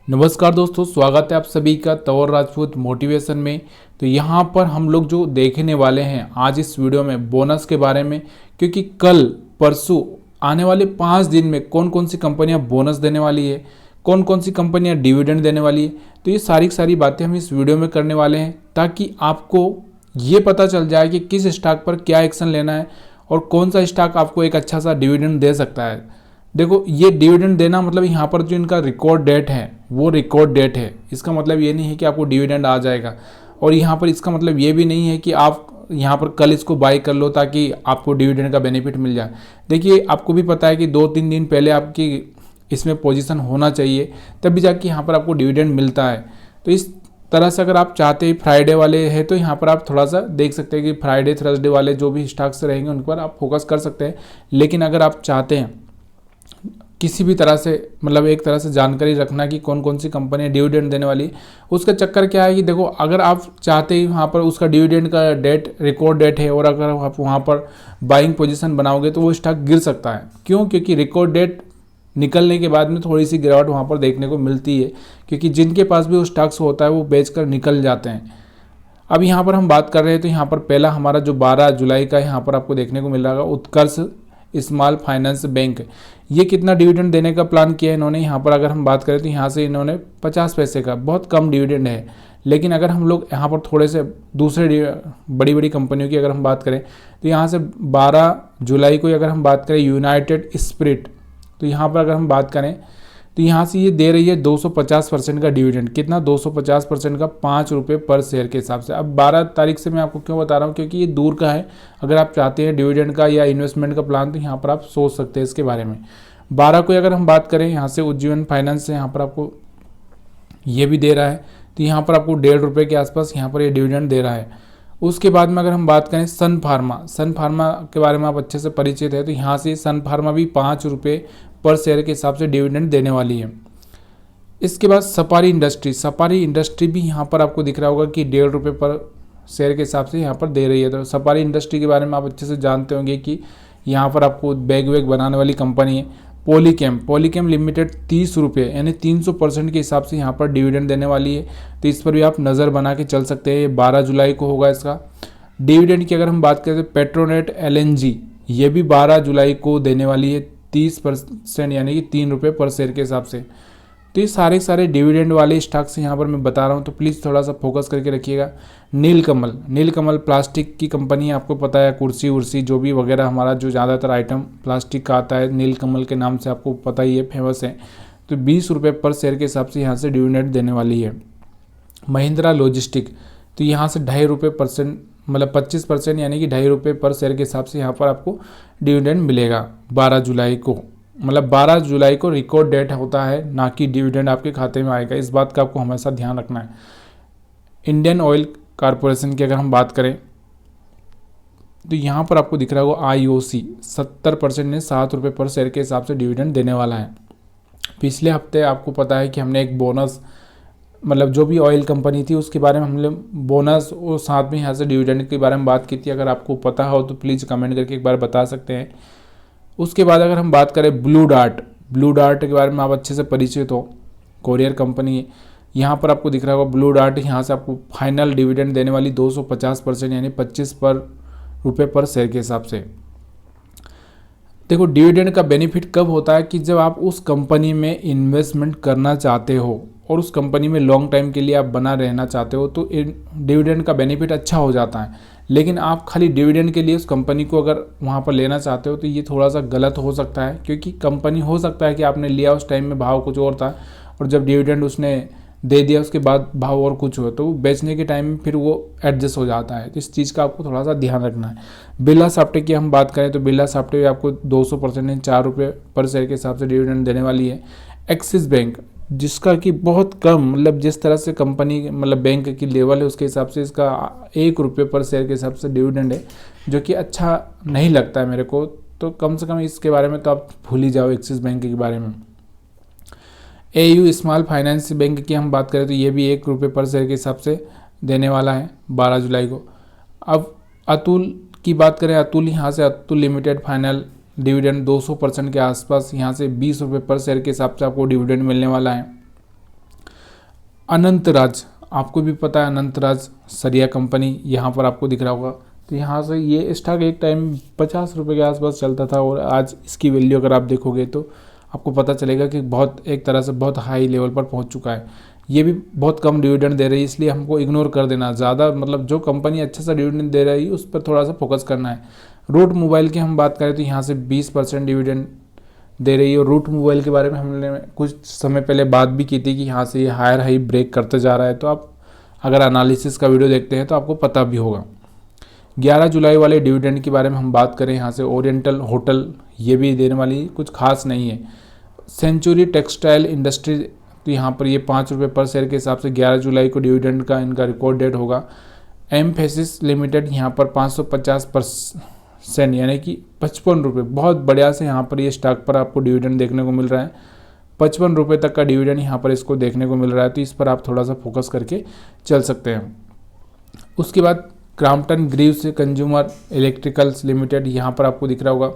नमस्कार दोस्तों, स्वागत है आप सभी का तंवर राजपूत मोटिवेशन में। तो यहाँ पर हम लोग जो देखने वाले हैं आज इस वीडियो में बोनस के बारे में, क्योंकि कल परसों आने वाले 5 दिन में कौन कौन सी कंपनियाँ बोनस देने वाली है, कौन कौन सी कंपनियाँ डिविडेंड देने वाली है। तो ये सारी बातें हम इस वीडियो में करने वाले हैं ताकि आपको ये पता चल जाए कि किस स्टॉक पर क्या एक्शन लेना है और कौन सा स्टॉक आपको एक अच्छा सा डिविडेंड दे सकता है। देखो, ये डिविडेंड देना मतलब यहाँ पर जो इनका रिकॉर्ड डेट है वो रिकॉर्ड डेट है। इसका मतलब ये नहीं है कि आपको डिविडेंड आ जाएगा, और यहाँ पर इसका मतलब ये भी नहीं है कि आप यहाँ पर कल इसको बाई कर लो ताकि आपको डिविडेंड का बेनिफिट मिल जाए। देखिए, आपको भी पता है कि 2-3 दिन पहले आपकी इसमें पोजीशन होना चाहिए, तब भी जाके यहाँ पर आपको डिविडेंड मिलता है। तो इस तरह से अगर आप चाहते हैं फ्राइडे वाले हैं तो यहाँ पर आप थोड़ा सा देख सकते हैं कि फ्राइडे थर्सडे वाले जो भी स्टॉक्स रहेंगे उन पर आप फोकस कर सकते हैं। लेकिन अगर आप चाहते हैं किसी भी तरह से मतलब एक तरह से जानकारी रखना कि कौन कौन सी कंपनी डिविडेंड देने वाली है, उसका चक्कर क्या है कि देखो, अगर आप चाहते हैं वहाँ पर उसका डिविडेंड का डेट रिकॉर्ड डेट है और अगर आप वहाँ पर बाइंग पोजीशन बनाओगे तो वो स्टॉक गिर सकता है। क्यों? क्योंकि रिकॉर्ड डेट निकलने के बाद में थोड़ी सी गिरावट वहाँ पर देखने को मिलती है, क्योंकि जिनके पास भी वो स्टॉक्स होता है वो बेच कर निकल जाते हैं। अब यहाँ पर हम बात कर रहे हैं तो यहाँ पर पहला हमारा जो 12 जुलाई का यहाँ पर आपको देखने को मिल रहा है उत्कर्ष स्मॉल फाइनेंस बैंक। ये कितना डिविडेंड देने का प्लान किया है इन्होंने, यहाँ पर अगर हम बात करें तो यहाँ से इन्होंने 50 पैसे का, बहुत कम डिविडेंड है। लेकिन अगर हम लोग यहाँ पर थोड़े से दूसरे बड़ी बड़ी कंपनियों की अगर हम बात करें तो यहाँ से 12 जुलाई को अगर हम बात करें यूनाइटेड स्पिरिट, तो यहाँ पर अगर हम बात करें तो यहाँ से ये दे रही है 250% का डिविडेंड। कितना? 250% का 5 रुपये पर शेयर के हिसाब से। अब 12 तारीख से मैं आपको क्यों बता रहा हूँ, क्योंकि ये दूर का है। अगर आप चाहते हैं डिविडेंड का या इन्वेस्टमेंट का प्लान तो यहाँ पर आप सोच सकते हैं इसके बारे में। 12 को अगर हम बात करें यहाँ से उज्जीवन फाइनेंस से यहाँ पर आपको ये भी दे रहा है, तो यहाँ पर आपको 1.5 रुपये के आसपास यहाँ पर ये डिविडेंड दे रहा है। उसके बाद में अगर हम बात करें सन फार्मा के बारे में आप अच्छे से परिचित है, तो यहाँ से सन फार्मा भी 5 रुपये पर शेयर के हिसाब से डिविडेंड देने वाली है। इसके बाद सफारी इंडस्ट्री भी यहाँ पर आपको दिख रहा होगा कि 1.5 रुपये पर शेयर के हिसाब से यहाँ पर दे रही है। तो सफारी इंडस्ट्री के बारे में आप अच्छे से जानते होंगे कि यहाँ पर आपको बैग वैग बनाने वाली कंपनी है। पॉलीकेम लिमिटेड 30 रुपये यानी 300% के हिसाब से यहाँ पर डिविडेंड देने वाली है। तो इस पर भी आप नज़र बना के चल सकते हैं। ये 12 जुलाई को होगा इसका डिविडेंड की अगर हम बात करें तो पेट्रोनेट LNG ये भी 12 जुलाई को देने वाली है 30% यानी कि 3 रुपये पर शेयर के हिसाब से। तो ये सारे डिविडेंड वाले स्टॉक्स यहाँ पर मैं बता रहा हूँ, तो प्लीज़ थोड़ा सा फोकस करके रखिएगा। नीलकमल प्लास्टिक की कंपनी है, आपको पता है कुर्सी उर्सी जो भी वगैरह हमारा जो ज़्यादातर आइटम प्लास्टिक का आता है नीलकमल के नाम से आपको पता ही है, फेमस है। तो 20 रुपये पर शेयर के हिसाब से यहाँ से डिविडेंड देने वाली है। महिंद्रा लॉजिस्टिक, तो यहाँ से 2.5% मतलब 25% यानी कि 2.5 रुपये पर शेयर के हिसाब से यहाँ पर आपको डिविडेंड मिलेगा 12 जुलाई को। मतलब 12 जुलाई को रिकॉर्ड डेट होता है, ना कि डिविडेंड आपके खाते में आएगा। इस बात का आपको हमेशा ध्यान रखना है। इंडियन ऑयल कॉरपोरेशन की अगर हम बात करें तो यहाँ पर आपको दिख रहा होगा IOC 70% ने 7 रुपये पर शेयर के हिसाब से डिविडेंड देने वाला है। पिछले हफ्ते आपको पता है कि हमने एक बोनस मतलब जो भी ऑयल कंपनी थी उसके बारे में हमने बोनस और साथ में यहाँ से डिविडेंड के बारे में बात की थी। अगर आपको पता हो तो प्लीज़ कमेंट करके एक बार बता सकते हैं। उसके बाद अगर हम बात करें ब्लू डार्ट के बारे में आप अच्छे से परिचित हो, कोरियर कंपनी है। यहाँ पर आपको दिख रहा होगा ब्लू डार्ट, यहाँ से आपको फाइनल डिविडेंड देने वाली 250% यानी 25 रुपये पर शेयर के हिसाब से। देखो, डिविडेंड का बेनिफिट कब होता है कि जब आप उस कंपनी में इन्वेस्टमेंट करना चाहते हो और उस कंपनी में लॉन्ग टाइम के लिए आप बना रहना चाहते हो, तो डिविडेंड का बेनिफिट अच्छा हो जाता है। लेकिन आप खाली डिविडेंड के लिए उस कंपनी को अगर वहाँ पर लेना चाहते हो तो ये थोड़ा सा गलत हो सकता है, क्योंकि कंपनी हो सकता है कि आपने लिया उस टाइम में भाव कुछ और था और जब डिविडेंड उसने दे दिया उसके बाद भाव और कुछ हो, तो वो बेचने के टाइम में फिर वो एडजस्ट हो जाता है। तो इस चीज़ का आपको थोड़ा सा ध्यान रखना है। बिरला सॉफ्टवेयर की हम बात करें तो बिरला सॉफ्टवेयर आपको 200% 4 रुपये पर शेयर के हिसाब से डिविडेंड देने वाली है। एक्सिस बैंक, जिसका कि बहुत कम मतलब जिस तरह से कंपनी मतलब बैंक की लेवल है उसके हिसाब से इसका 1 रुपये पर शेयर के हिसाब से डिविडेंड है, जो कि अच्छा नहीं लगता है मेरे को। तो कम से कम इसके बारे में तो आप भूल ही जाओ एक्सिस बैंक के बारे में। AU स्मॉल फाइनेंस बैंक की हम बात करें तो ये भी 1 रुपये पर शेयर के हिसाब से देने वाला है 12 जुलाई को। अब अतुल की बात करें, अतुल यहाँ से अतुल लिमिटेड फाइनल डिविडेंड 200% के आसपास यहाँ से 20 रुपये पर शेयर के हिसाब से आपको डिविडेंड मिलने वाला है। अनंतराज, आपको भी पता है अनंतराज सरिया कंपनी, यहाँ पर आपको दिख रहा होगा। तो यहाँ से ये स्टॉक एक टाइम 50 रुपये के आसपास चलता था और आज इसकी वैल्यू अगर आप देखोगे तो आपको पता चलेगा कि बहुत एक तरह से बहुत हाई लेवल पर पहुँच चुका है। ये भी बहुत कम डिविडेंड दे रही है, इसलिए हमको इग्नोर कर देना ज़्यादा, मतलब जो कंपनी अच्छा सा डिविडेंड दे रही है उस पर थोड़ा सा फोकस करना है। रूट मोबाइल की हम बात करें तो यहाँ से 20% डिविडेंड दे रही है। और रूट मोबाइल के बारे में हमने कुछ समय पहले बात भी की थी कि यहाँ से ये हायर हाई ब्रेक करते जा रहा है, तो आप अगर एनालिसिस का वीडियो देखते हैं तो आपको पता भी होगा। 11 जुलाई वाले डिविडेंड के बारे में हम बात करें, यहाँ से ओरिएंटल होटल ये भी देने वाली कुछ खास नहीं है। सेंचुरी टेक्सटाइल इंडस्ट्री, तो यहाँ पर ये 5 रुपये पर शेयर के हिसाब से 11 जुलाई को डिविडेंड का इनका रिकॉर्ड डेट होगा। एम्फेसिस लिमिटेड यहाँ पर 550% यानी कि 55 रुपये, बहुत बढ़िया से यहाँ पर ये स्टॉक पर आपको डिविडेंड देखने को मिल रहा है। 55 रुपये तक का डिविडेंड यहाँ पर इसको देखने को मिल रहा है, तो इस पर आप थोड़ा सा फोकस करके चल सकते हैं। उसके बाद Crompton Greaves consumer electricals limited, यहाँ पर आपको दिख रहा होगा,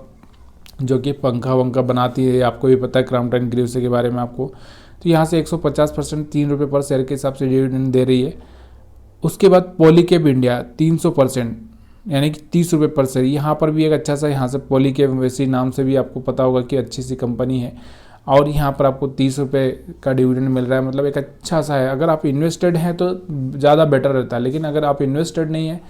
जो कि पंखा वंखा बनाती है, आपको भी पता है क्रॉम्पटन ग्रीव्स के बारे में आपको। तो यहाँ से 150% 3 रुपये पर शेयर के हिसाब से डिविडेंड दे रही है। उसके बाद पॉलीकैब इंडिया 300% यानी कि 30 रुपये पर शेयर, यहाँ पर भी एक अच्छा सा, यहाँ से पॉलीकैब वैसी नाम से भी आपको पता होगा कि अच्छी सी कंपनी है, और यहाँ पर आपको 30 रुपये का डिविडेंड मिल रहा है, मतलब एक अच्छा सा है। अगर आप इन्वेस्टेड हैं तो ज़्यादा बेटर रहता है, लेकिन अगर आप इन्वेस्टेड नहीं है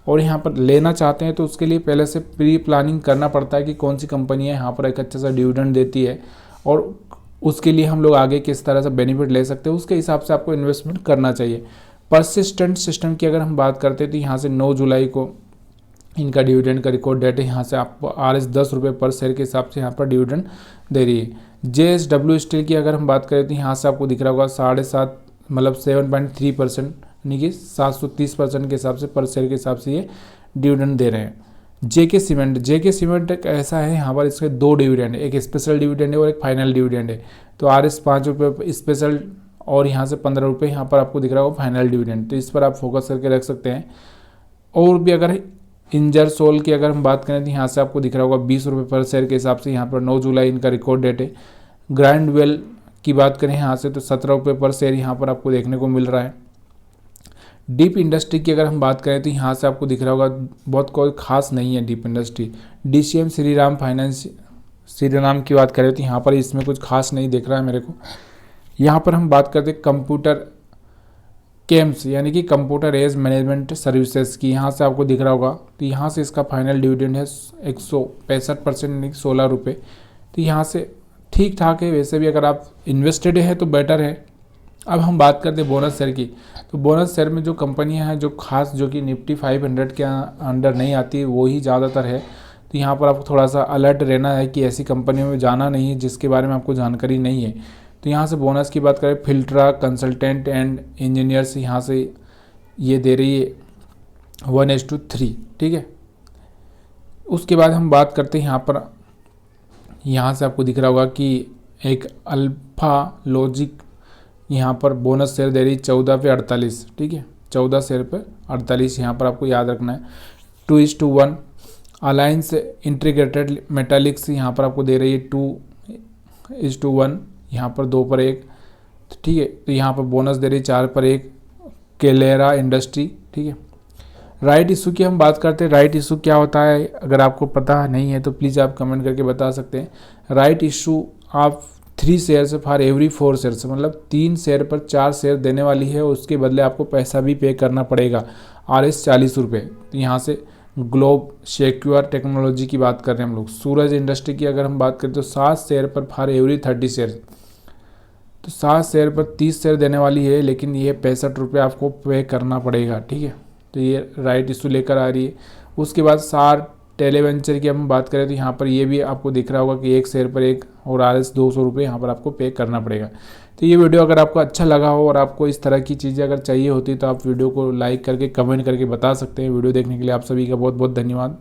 और यहाँ पर लेना चाहते हैं तो उसके लिए पहले से प्री प्लानिंग करना पड़ता है कि कौन सी कंपनी है यहाँ पर एक अच्छा सा डिविडेंड देती है, और उसके लिए हम लोग आगे किस तरह से बेनिफिट ले सकते हैं उसके हिसाब से आपको इन्वेस्टमेंट करना चाहिए। परसिस्टेंट सिस्टम की अगर हम बात करते हैं तो यहाँ से 9 जुलाई को इनका डिविडेंड का रिकॉर्ड डेट है। यहाँ से आपको RS 10 रुपये पर शेयर के हिसाब से यहाँ पर डिविडेंड दे रही है। JSW स्टील की अगर हम बात करें तो यहाँ से आपको दिख रहा होगा 7.5 मतलब 7.3% यानी कि 730% के हिसाब से पर शेयर के हिसाब से ये डिविडेंड दे रहे हैं। JK सीमेंट एक ऐसा है, यहाँ पर इसके 2 डिविडेंड है, एक स्पेशल डिविडेंड है और एक फाइनल डिविडेंड है। तो RS 5 रुपये स्पेशल और यहाँ से 15 रुपये यहाँ पर आपको दिख रहा होगा फाइनल डिविडेंड, तो इस पर आप फोकस करके रख सकते हैं। और भी अगर इंजरसोल की अगर हम बात करें तो यहाँ से आपको दिख रहा होगा 20 रुपये पर शेयर के हिसाब से, यहाँ पर 9 जुलाई इनका रिकॉर्ड डेट है। ग्राइंडवेल की बात करें यहाँ से तो 17 रुपये पर शेयर यहाँ पर आपको देखने को मिल रहा है। डीप इंडस्ट्री की अगर हम बात करें तो यहाँ से आपको दिख रहा होगा बहुत कोई खास नहीं है deep industry. DCM Shriram finance Shriram की बात करें तो यहाँ पर इसमें कुछ खास नहीं दिख रहा है मेरे को। यहाँ पर हम बात करते हैं कंप्यूटर केम्स यानी कि कंप्यूटर एज मैनेजमेंट सर्विसेज की, यहाँ से आपको दिख रहा होगा, तो यहाँ से इसका फाइनल डिविडेंड है 165% यानी कि 16 रुपये। तो यहाँ से ठीक ठाक है, वैसे भी अगर आप इन्वेस्टेड है तो बेटर है। अब हम बात करते हैं बोनस शेयर की, तो बोनस शेयर में जो कंपनियां हैं जो खास जो कि निफ्टी 500 के अंडर नहीं आती वो ही ज़्यादातर है। तो यहाँ पर आपको थोड़ा सा अलर्ट रहना है कि ऐसी कंपनियों में जाना नहीं है जिसके बारे में आपको जानकारी नहीं है। तो यहाँ से बोनस की बात करें, फिल्ट्रा कंसल्टेंट एंड इंजीनियर्स यहाँ से ये दे रही है 1:3, ठीक है। उसके बाद हम बात करते हैं यहाँ से आपको दिख रहा होगा कि एक अल्फा लॉजिक यहाँ पर बोनस शेयर दे रही 14 पे 48, ठीक है, 14 शेयर पे 48 यहाँ पर आपको याद रखना है। 2:1 अलायंस इंटीग्रेटेड मेटालिक्स यहाँ पर आपको दे रही है 2:1, यहाँ पर 2 पर 1, ठीक है। तो यहाँ पर बोनस दे रही 4 पर 1 केलेरा इंडस्ट्री, ठीक है। राइट इशू की हम बात करते हैं, राइट इशू क्या होता है अगर आपको पता नहीं है तो प्लीज़ आप कमेंट करके बता सकते हैं। राइट इशू आप 3 शेयर फॉर एवरी 4 शेयर, मतलब 3 शेयर पर 4 शेयर देने वाली है, उसके बदले आपको पैसा भी पे करना पड़ेगा RS 40 रुपये। तो यहाँ से ग्लोब सिक्योर टेक्नोलॉजी की बात कर रहे हैं हम लोग। सूरज इंडस्ट्री की अगर हम बात करें तो 7 शेयर पर फॉर एवरी 30 शेयर, तो 7 शेयर पर 30 शेयर देने वाली है, लेकिन ये 65 रुपये आपको पे करना पड़ेगा, ठीक है। तो ये राइट इशू लेकर आ रही है। उसके बाद सार टेलीवेंचर की हम बात करें तो यहाँ पर ये भी आपको दिख रहा होगा कि 1 शेयर पर 1 और RS 200 रुपये यहाँ पर आपको पे करना पड़ेगा। तो ये वीडियो अगर आपको अच्छा लगा हो और आपको इस तरह की चीज़ें अगर चाहिए होती तो आप वीडियो को लाइक करके कमेंट करके बता सकते हैं। वीडियो देखने के लिए आप सभी का बहुत बहुत धन्यवाद।